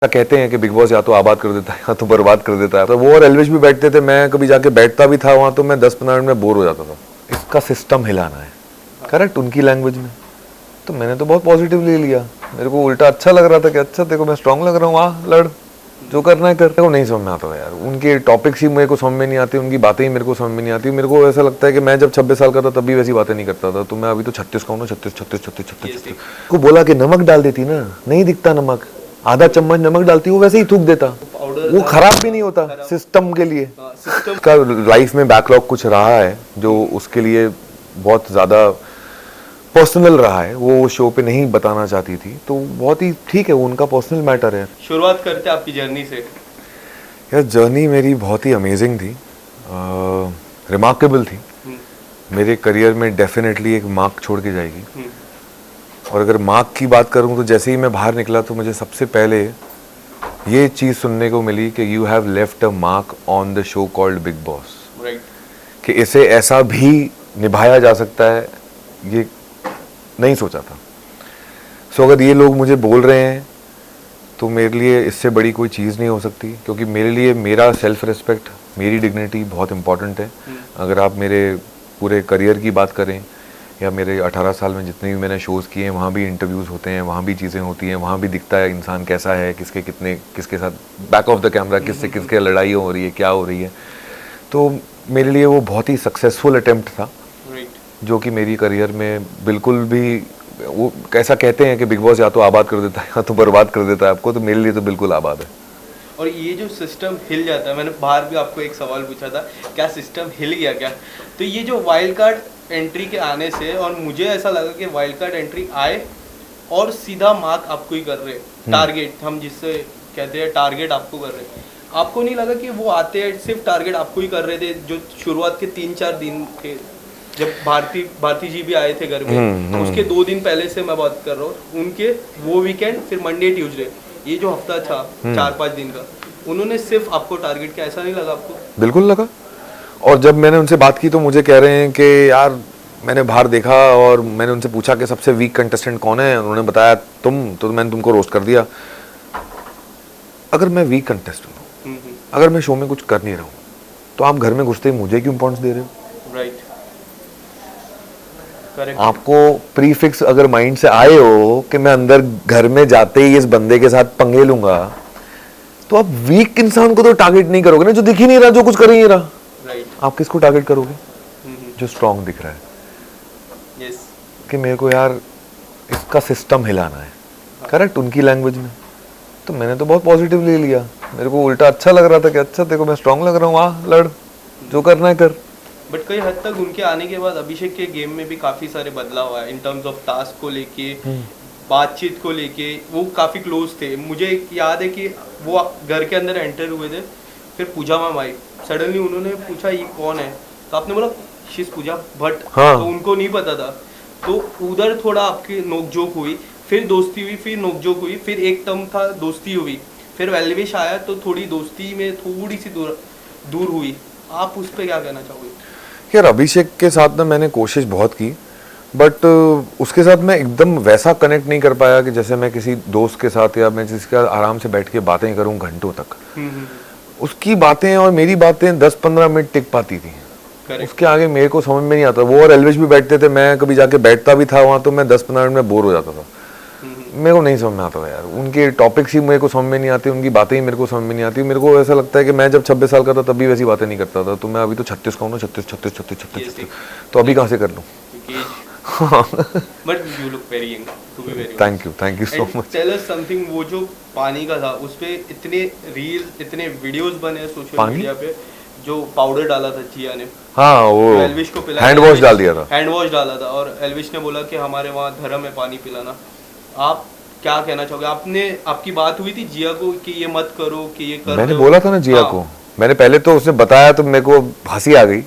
कहते हैं कि बिग बॉस या तो आबाद कर देता है या तो बर्बाद कर देता है। तो वो और एल्विश भी बैठते थे, मैं कभी जाके बैठता भी था वहां तो मैं 10-15 मिनट में बोर हो जाता था। इसका सिस्टम हिलाना है, करेक्ट, उनकी लैंग्वेज में। तो मैंने तो बहुत पॉजिटिवली लिया, मेरे को उल्टा अच्छा लग रहा था कि अच्छा देखो मैं स्ट्रांग लग रहा हूँ, आ लड़, जो करना है कर। मेरे को नहीं समझ में आता था यार, उनके टॉपिक्स ही मेरे को समझ में नहीं आती, उनकी बातें ही मेरे को समझ में नहीं आती। मेरे को ऐसा लगता है कि मैं जब 26 साल का था तब भी वैसी बातें नहीं करता था, तो मैं अभी तो 36 का हूँ ना, 36 को बोला कि नमक डाल देती ना, नहीं दिखता नमक, आधा चम्मच नमक डालती, वो वैसे ही थूक देता, वो खराब भी नहीं होता सिस्टम के लिए। का लाइफ में बैकलॉग कुछ रहा है जो उसके लिए बहुत ज़्यादा पर्सनल रहा है, वो शो पे नहीं बताना चाहती थी, तो बहुत ही ठीक है, वो उनका पर्सनल मैटर है। शुरुआत करते हैं आपकी जर्नी से। यार जर्नी मेरी बहुत ही अमेजिंग थी, रिमार्केबल थी, मेरे करियर में डेफिनेटली एक मार्क छोड़ के जाएगी। और अगर मार्क की बात करूं तो जैसे ही मैं बाहर निकला तो मुझे सबसे पहले ये चीज़ सुनने को मिली कि you have left a mark on the show called big boss, कि इसे ऐसा भी निभाया जा सकता है, ये नहीं सोचा था। सो अगर ये लोग मुझे बोल रहे हैं तो मेरे लिए इससे बड़ी कोई चीज़ नहीं हो सकती, क्योंकि मेरे लिए मेरा सेल्फ रिस्पेक्ट, मेरी डिग्निटी बहुत इंपॉर्टेंट है। अगर आप मेरे पूरे करियर की बात करें या मेरे 18 साल में जितने भी मैंने शोज़ किए हैं, वहाँ भी इंटरव्यूज़ होते हैं, वहाँ भी चीज़ें होती हैं, वहाँ भी दिखता है इंसान कैसा है, किसके कितने, किसके साथ बैक ऑफ द कैमरा किससे किसके लड़ाई हो रही है, क्या हो रही है। तो मेरे लिए वो बहुत ही सक्सेसफुल अटेम्प्ट था, जो कि मेरी करियर में बिल्कुल भी, वो कैसा कहते हैं कि बिग बॉस या तो आबाद कर देता है या तो बर्बाद कर देता है आपको, तो मेरे लिए तो बिल्कुल आबाद है। और ये जो सिस्टम हिल जाता है, मैंने बाहर भी आपको एक सवाल पूछा था, क्या सिस्टम हिल गया क्या? तो ये जो वाइल्ड कार्ड एंट्री के आने से, और मुझे ऐसा लगा कि वाइल्ड कार्ड एंट्री आए और सीधा मार्क आपको ही कर रहे, टारगेट हम जिससे कहते हैं टारगेट आपको कर रहे। आपको नहीं लगा कि वो आते हैं सिर्फ टारगेट आपको ही कर रहे थे? जो शुरुआत के 3-4 दिन थे, जब भारती जी भी आए थे घर में, उसके 2 दिन पहले से मैं बात कर रहा हूँ, उनके वो वीकेंड, फिर मंडे ट्यूसडे, ये जो हफ्ता था 4-5 दिन का, उन्होंने सिर्फ आपको टारगेट किया, ऐसा नहीं लगा आपको? बिल्कुल लगा। और जब मैंने उनसे बात की तो मुझे कह रहे हैं कि यार मैंने बाहर देखा और मैंने उनसे पूछा कि सबसे वीक कंटेस्टेंट कौन है, उन्होंने बताया तुम, तो मैंने तुमको रोस्ट कर दिया। अगर मैं वीक कंटेस्टेंट हूँ, अगर मैं शो में कुछ कर नहीं रहा हूँ, तो आप घर में घुसते ही मुझे क्यों इम्पोर्टेंस दे रहे हो? राइट, आपको प्रीफिक्स अगर माइंड से आए हो कि मैं अंदर घर में जाते ही इस बंदे के साथ पंगे लूंगा, तो आप वीक इंसान को तो टारगेट नहीं करोगे ना, जो दिख ही नहीं रहा, जो कुछ कर ही नहीं रहा। आप किसको टारगेट करोगे? जो स्ट्रांग दिख रहा है। yes. कि मेरे को यार इसका सिस्टम हिलाना है, करेक्ट, उनकी लैंग्वेज में। तो मैंने तो बहुत पॉजिटिवली लिया, मेरे को उल्टा अच्छा लग रहा था कि अच्छा देखो मैं स्ट्रांग लग रहा हूँ, आ लड़, जो करना है कर। बट कई हद तक उनके आने के बाद अभिषेक के गेम में भी काफ़ी सारे बदलाव आए, इन टर्म्स ऑफ टास्क को लेके, बातचीत को लेके, वो काफ़ी क्लोज थे। मुझे याद है कि वो घर के अंदर एंटर हुए थे, फिर पूजा मैम आई, सडनली उन्होंने पूछा ये कौन है, तो आपने बोला शी इज पूजा भट्ट। हाँ। तो उनको नहीं पता था, तो उधर थोड़ा आपकी नोकझोंक हुई, फिर दोस्ती हुई, फिर नोकझोंक हुई, फिर एक टर्म था दोस्ती हुई, फिर एल्विश आया तो थोड़ी दोस्ती में थोड़ी सी दूर हुई। आप उस पर क्या कहना चाहोगे? यार अभिषेक के साथ ना मैंने कोशिश बहुत की, बट उसके साथ मैं एकदम वैसा कनेक्ट नहीं कर पाया कि जैसे मैं किसी दोस्त के साथ या मैं जिसके साथ आराम से बैठ के बातें करूं घंटों तक। उसकी बातें और मेरी बातें 10-15 मिनट टिक पाती थी, उसके आगे मेरे को समझ में नहीं आता। वो और एल्विश भी बैठते थे, मैं कभी जाके बैठता भी था वहां तो मैं 10-15 मिनट में बोर हो जाता था। मेरे को नहीं समझ में आता था यार, उनके टॉपिक्स ही मेरे को समझ में नहीं आते, उनकी बातें ही मेरे को समझ में नहीं आती। मेरे को ऐसा लगता है कि मैं जब 26 साल का था तब भी वैसी बातें नहीं करता था, तो मैं अभी तो 36 का हूँ ना, 36, तो अभी कहाँ से कर लूँ? But you look very young, to be very. Thank you so much. Tell us something, वो जो पानी का था, उस पे इतने रील्स, इतने वीडियोस बने सोशल मीडिया पे, जो पाउडर डाला था जिया ने, हाँ, वो एल्विश को पिलाया, हैंड वॉश डाल दिया था, हैंड वॉश डाला था, और एल्विश ने बोला कि हमारे वहाँ धर्म है पानी पिलाना। आप क्या कहना चाहोगे? आपने, आपकी बात हुई थी जिया को कि ये मत करो, कि ये कर, मैंने बोला था ना जिया को, मैंने पहले तो उसने बताया तो मेरे को हंसी आ गई,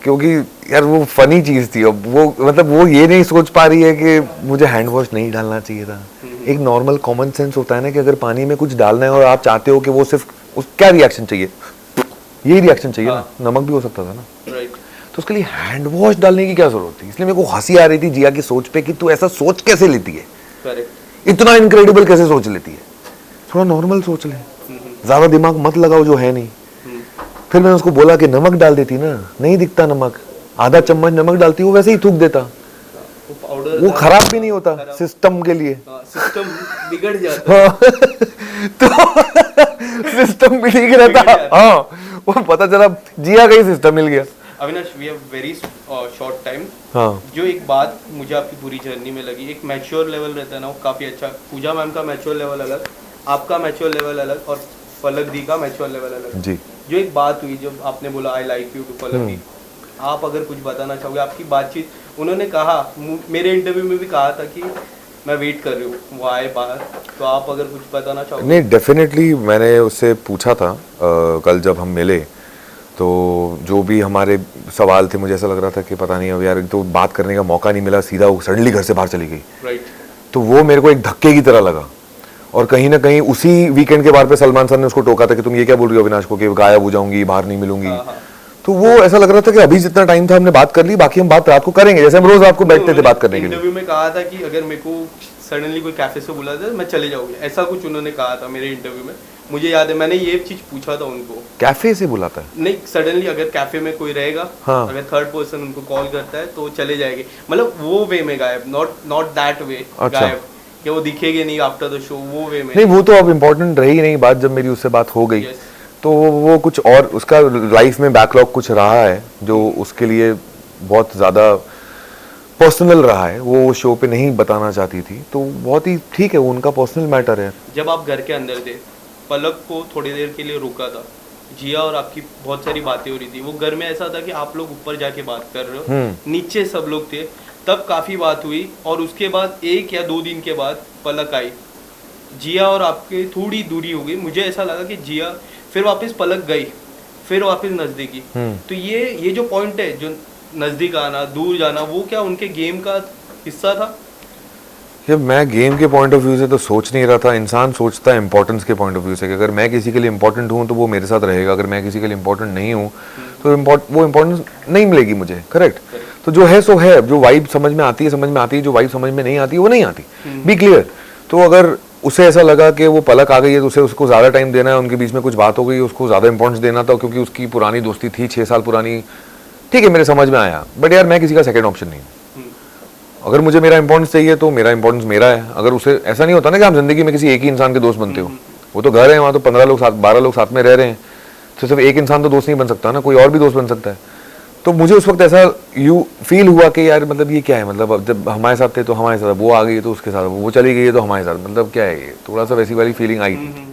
क्योंकि यार वो फनी चीज थी। अब वो मतलब वो ये नहीं सोच पा रही है कि मुझे हैंड वॉश नहीं डालना चाहिए था। एक नॉर्मल कॉमन सेंस होता है ना कि अगर पानी में कुछ डालना है और आप चाहते हो कि वो सिर्फ उस क्या रिएक्शन चाहिए, यही रिएक्शन चाहिए ना, नमक भी हो सकता था ना, तो उसके लिए हैंड वॉश डालने की क्या जरूरत थी? इसलिए मेरे को हंसी आ रही थी जिया की सोच पे कि तू ऐसा सोच कैसे लेती है, इतना इनक्रेडिबल कैसे सोच लेती है। थोड़ा नॉर्मल सोच ले, ज़्यादा दिमाग मत लगाओ जो है नहीं। फिर मैंने उसको बोला कि नमक डाल देती ना, नहीं दिखता नमक, आधा चम्मच नमक डालती, वो वैसे ही थूक देता, पाउडर वो खराब भी नहीं होता सिस्टम के लिए। सिस्टम बिगड़ जाता है। हाँ तो सिस्टम भी ठीक रहता। हाँ, वो पता चला जिया का ही सिस्टम मिल गया। Avinash, we have very short time. हाँ, जो एक बात मुझे आपकी पूरी जर्नी में लगी, एक मैच्योर लेवल रहता है ना, वो काफ़ी अच्छा। पूजा मैम का मैच्योर लेवल अलग, आपका मैच्योर लेवल अलग, और पलक दी का मैच्योर लेवल अलग जी। जो एक बात हुई, जब आपने बोला आई लाइक यू टू पलक दी, आप अगर कुछ बताना चाहोगे? आपकी बातचीत, उन्होंने कहा, मेरे इंटरव्यू में भी कहा था कि मैं वेट कर रही हूँ वो आए बाहर, तो आप अगर कुछ बताना चाहोगे? नहीं, डेफिनेटली मैंने उससे पूछा था कल जब हम मिले, तो जो भी हमारे सवाल थे, मुझे ऐसा लग रहा था कि पता नहीं अब यार, तो बात करने का मौका नहीं मिला, सीधा वो सडनली घर से बाहर चली गई। राइट। तो वो मेरे को एक धक्के की तरह लगा। और कहीं ना कहीं उसी वीकेंड के बार पे सलमान सर ने उसको टोका था कि तुम ये क्या बोल रही हो अविनाश को कि गायब हो जाऊंगी, बाहर नहीं मिलूंगी। तो वो ऐसा लग रहा था कि अभी जितना टाइम था हमने बात कर ली, बाकी हम बात रात को करेंगे, जैसे हम रोज रात को बैठते थे बात करने के लिए। इंटरव्यू में कहा था कि अगर मेरे को सडनली कोई कैफे से बुला दे मैं चले जाऊंगी, ऐसा कुछ उन्होंने कहा था मेरे इंटरव्यू में, मुझे याद है। मैंने ये चीज पूछा था उनको। कैफे से बुलाता है? नहीं, सडनली अगर कैफे में कोई रहेगा, हाँ। अगर थर्ड पर्सन उनको कॉल करता है तो चले जाएंगे, मतलब वो वे में गायब, नॉट दैट वे अच्छा। गायब कि वो दिखेंगे नहीं आफ्टर द शो, वो वे में नहीं, वो तो अब इम्पोर्टेंट रही नहीं बात। जब मेरी उससे बात हो गई, Yes. तो वो कुछ और, उसका लाइफ में बैकलॉग कुछ रहा है जो उसके लिए बहुत ज़्यादा पर्सनल रहा है, वो शो पे नहीं बताना चाहती थी। तो बहुत ही ठीक है, वो उनका पर्सनल मैटर है। जब आप घर के अंदर थे, पलक को थोड़ी देर के लिए रोका था, जिया और आपकी बहुत सारी बातें हो रही थी, वो घर में ऐसा था कि आप लोग ऊपर जाके बात कर रहे हो, नीचे सब लोग थे, तब काफ़ी बात हुई। और उसके बाद 1 या 2 दिन के बाद पलक आई, जिया और आपके थोड़ी दूरी हो गई, मुझे ऐसा लगा कि जिया, फिर वापस पलक गई, फिर वापस नज़दीकी। तो ये जो पॉइंट है, जो नज़दीक आना दूर जाना, वो क्या उनके गेम का हिस्सा था? ये मैं गेम के पॉइंट ऑफ व्यू से तो सोच नहीं रहा था। इंसान सोचता है इंपॉर्टेंस के पॉइंट ऑफ व्यू से कि अगर मैं किसी के लिए इंपॉर्टेंट हूँ तो वो मेरे साथ रहेगा, अगर मैं किसी के लिए इंपॉर्टेंट नहीं हूँ तो वो इंपॉर्टेंस नहीं मिलेगी मुझे। करेक्ट। तो जो है सो है, जो वाइब समझ में आती है समझ में आती है, जो वाइब समझ में नहीं आती वो नहीं आती। Be clear. तो अगर उसे ऐसा लगा कि वो पलक आ गई है तो उसे उसको ज़्यादा टाइम देना है, उनके बीच में कुछ बात हो गई, उसको ज़्यादा इंपॉर्टेंस देना था क्योंकि उसकी पुरानी दोस्ती थी 6 साल पुरानी, ठीक है, मेरे समझ में आया। बट यार, मैं किसी का सेकंड ऑप्शन नहीं हूँ। अगर मुझे मेरा इंपॉर्टेंस चाहिए तो मेरा इंपॉर्टेंस मेरा है। अगर उसे ऐसा नहीं होता ना कि आप जिंदगी में किसी एक ही इंसान के दोस्त बनते हो, वो तो घर है, वहाँ तो 15 लोग 12 लोग साथ में रह रहे हैं, तो सिर्फ एक इंसान तो दोस्त नहीं बन सकता ना, कोई और भी दोस्त बन सकता है। तो मुझे उस वक्त ऐसा फील हुआ कि यार मतलब ये क्या है, मतलब अब जब हमारे साथ थे तो हमारे साथ, वो आ गई तो उसके साथ, वो चली गई है तो हमारे साथ, मतलब क्या है ये, थोड़ा सा वैसी वाली फीलिंग आई थी।